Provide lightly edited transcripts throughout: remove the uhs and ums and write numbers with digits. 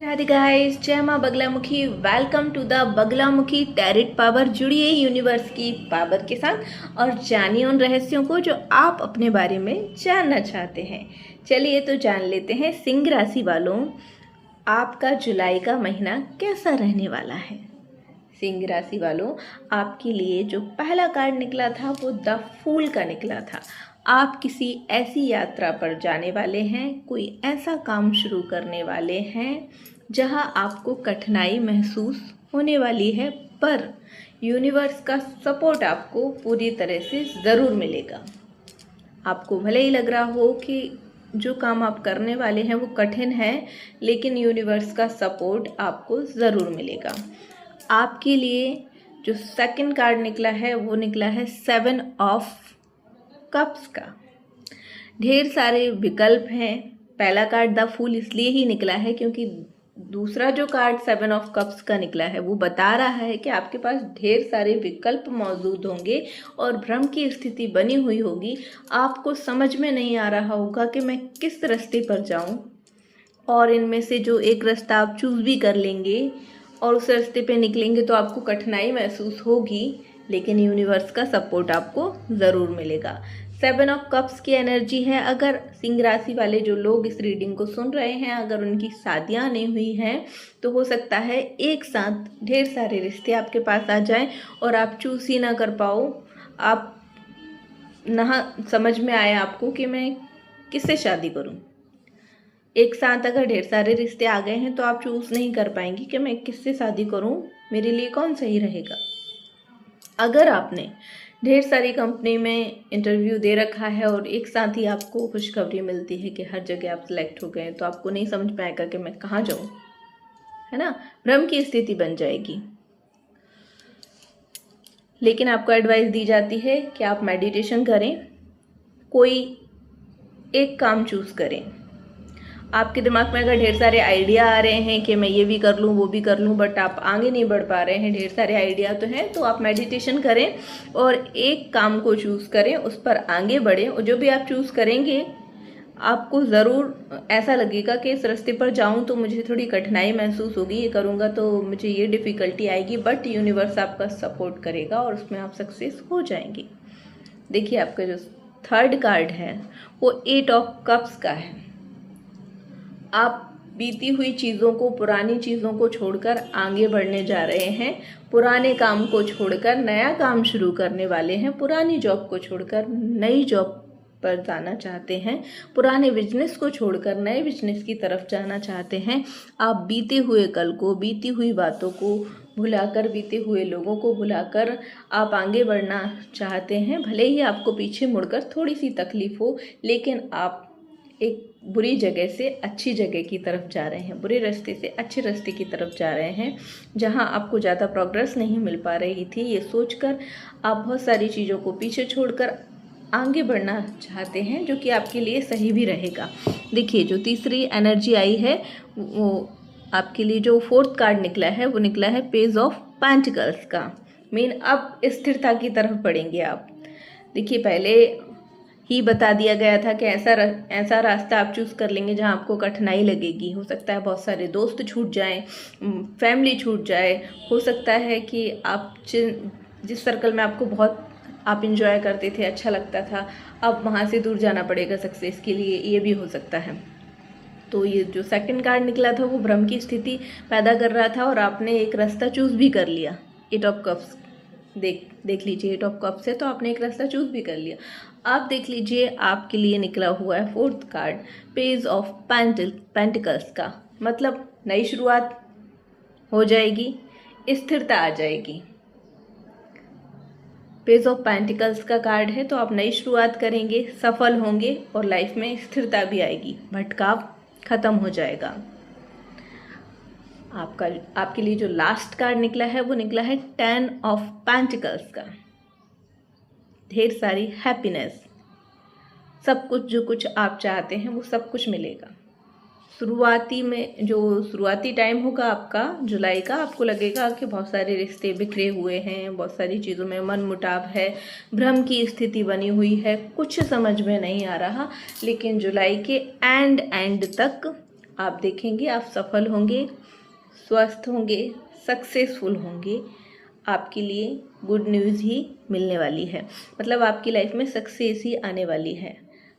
Radhe guys, जय माँ Baglamukhi. Welcome to the Baglamukhi tarot power. जुड़िए यूनिवर्स की पावर के साथ और जानिए उन रहस्यों को जो आप अपने बारे में जानना चाहते हैं। चलिए तो जान लेते हैं सिंह राशि वालों, आपका जुलाई का महीना कैसा रहने वाला है। सिंह राशि वालों, आपके लिए जो पहला कार्ड निकला था वो द फूल का निकला था। आप किसी ऐसी यात्रा पर जाने वाले हैं, कोई ऐसा काम शुरू करने वाले हैं जहां आपको कठिनाई महसूस होने वाली है, पर यूनिवर्स का सपोर्ट आपको पूरी तरह से ज़रूर मिलेगा। आपको भले ही लग रहा हो कि जो काम आप करने वाले हैं वो कठिन है, लेकिन यूनिवर्स का सपोर्ट आपको ज़रूर मिलेगा। आपके लिए जो सेकंड कार्ड निकला है वो निकला है 7 ऑफ कप्स का। ढेर सारे विकल्प हैं। पहला कार्ड द फूल इसलिए ही निकला है क्योंकि दूसरा जो कार्ड 7 ऑफ कप्स का निकला है वो बता रहा है कि आपके पास ढेर सारे विकल्प मौजूद होंगे और भ्रम की स्थिति बनी हुई होगी। आपको समझ में नहीं आ रहा होगा कि मैं किस रास्ते पर जाऊं, और इनमें से जो एक रास्ता आप चूज भी कर लेंगे और उस रास्ते पे निकलेंगे तो आपको कठिनाई महसूस होगी, लेकिन यूनिवर्स का सपोर्ट आपको ज़रूर मिलेगा। 7 ऑफ कप्स की एनर्जी है। अगर सिंह राशि वाले जो लोग इस रीडिंग को सुन रहे हैं, अगर उनकी शादियां नहीं हुई हैं तो हो सकता है एक साथ ढेर सारे रिश्ते आपके पास आ जाएं और आप चूज ही ना कर पाओ। आप ना समझ में आए आपको कि मैं किससे शादी करूं। एक साथ अगर ढेर सारे रिश्ते आ गए हैं तो आप चूज नहीं कर पाएंगी कि मैं किससे शादी करूं, मेरे लिए कौन सही रहेगा। अगर आपने ढेर सारी कंपनी में इंटरव्यू दे रखा है और एक साथ ही आपको खुशखबरी मिलती है कि हर जगह आप सिलेक्ट हो गए, तो आपको नहीं समझ पाएगा कि मैं कहाँ जाऊँ, है ना। भ्रम की स्थिति बन जाएगी। लेकिन आपको एडवाइस दी जाती है कि आप मेडिटेशन करें, कोई एक काम चूज करें। आपके दिमाग में अगर ढेर सारे आइडिया आ रहे हैं कि मैं ये भी कर लूँ वो भी कर लूँ, बट आप आगे नहीं बढ़ पा रहे हैं, ढेर सारे आइडिया तो हैं, तो आप मेडिटेशन करें और एक काम को चूज़ करें, उस पर आगे बढ़ें। और जो भी आप चूज़ करेंगे आपको ज़रूर ऐसा लगेगा कि इस रास्ते पर जाऊं तो मुझे थोड़ी कठिनाई महसूस होगी, ये करूंगा तो मुझे ये डिफ़िकल्टी आएगी, बट यूनिवर्स आपका सपोर्ट करेगा और उसमें आप सक्सेस हो जाएंगे। देखिए, आपका जो थर्ड कार्ड है वो 8 ऑफ कप्स का है। आप बीती हुई चीज़ों को, पुरानी चीज़ों को छोड़कर आगे बढ़ने जा रहे हैं। पुराने काम को छोड़कर नया काम शुरू करने वाले हैं। पुरानी जॉब को छोड़कर नई जॉब पर जाना चाहते हैं। पुराने बिजनेस को छोड़कर नए बिजनेस की तरफ जाना चाहते हैं। आप बीते हुए कल को, बीती हुई बातों को भुलाकर, बीते हुए लोगों को भुलाकर आप आगे बढ़ना चाहते हैं। भले ही आपको पीछे मुड़कर थोड़ी सी तकलीफ हो, लेकिन आप एक बुरी जगह से अच्छी जगह की तरफ जा रहे हैं, बुरे रास्ते से अच्छे रास्ते की तरफ जा रहे हैं, जहां आपको ज़्यादा प्रोग्रेस नहीं मिल पा रही थी। ये सोचकर आप बहुत सारी चीज़ों को पीछे छोड़कर आगे बढ़ना चाहते हैं, जो कि आपके लिए सही भी रहेगा। देखिए, जो तीसरी एनर्जी आई है वो आपके लिए, जो फोर्थ कार्ड निकला है वो निकला है पेज ऑफ पेंटिकल्स का। मीन अब स्थिरता की तरफ बढ़ेंगे आप। देखिए, पहले ही बता दिया गया था कि ऐसा रास्ता आप चूज़ कर लेंगे जहां आपको कठिनाई लगेगी। हो सकता है बहुत सारे दोस्त छूट जाएं, फैमिली छूट जाए, हो सकता है कि आप जिस सर्कल में आपको बहुत आप इंजॉय करते थे, अच्छा लगता था, अब वहां से दूर जाना पड़ेगा सक्सेस के लिए, ये भी हो सकता है। तो ये जो सेकंड कार्ड निकला था वो भ्रम की स्थिति पैदा कर रहा था और आपने एक रास्ता चूज़ भी कर लिया। 8 ऑफ कप्स देख लीजिए, 8 ऑफ कप्स है तो आपने एक रास्ता चूज भी कर लिया। आप देख लीजिए, आपके लिए निकला हुआ है fourth card page of pentacles का। मतलब नई शुरुआत हो जाएगी, स्थिरता आ जाएगी। पेज ऑफ पेंटिकल्स का कार्ड है तो आप नई शुरुआत करेंगे, सफल होंगे और लाइफ में स्थिरता भी आएगी, भटकाव खत्म हो जाएगा। आपके लिए जो लास्ट कार्ड निकला है वो निकला है 10 ऑफ पेंटिकल्स का। ढेर सारी हैप्पीनेस, सब कुछ जो कुछ आप चाहते हैं वो सब कुछ मिलेगा। शुरुआती टाइम होगा आपका जुलाई का, आपको लगेगा कि बहुत सारे रिश्ते बिखरे हुए हैं, बहुत सारी चीज़ों में मन मुटाव है, भ्रम की स्थिति बनी हुई है, कुछ समझ में नहीं आ रहा। लेकिन जुलाई के एंड तक आप देखेंगे आप सफल होंगे, स्वस्थ होंगे, सक्सेसफुल होंगे। आपके लिए गुड न्यूज़ ही मिलने वाली है, मतलब आपकी लाइफ में सक्सेस ही आने वाली है।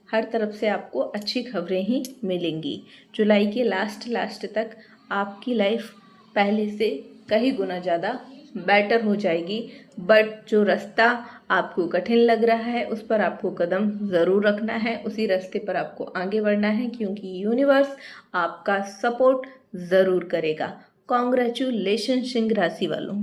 हर तरफ से आपको अच्छी खबरें ही मिलेंगी। जुलाई के लास्ट तक आपकी लाइफ पहले से कई गुना ज़्यादा बेटर हो जाएगी। बट जो रास्ता आपको कठिन लग रहा है उस पर आपको कदम ज़रूर रखना है, उसी रास्ते पर आपको आगे बढ़ना है, क्योंकि यूनिवर्स आपका सपोर्ट ज़रूर करेगा। कॉन्ग्रेचुलेशन सिंह राशि वालों।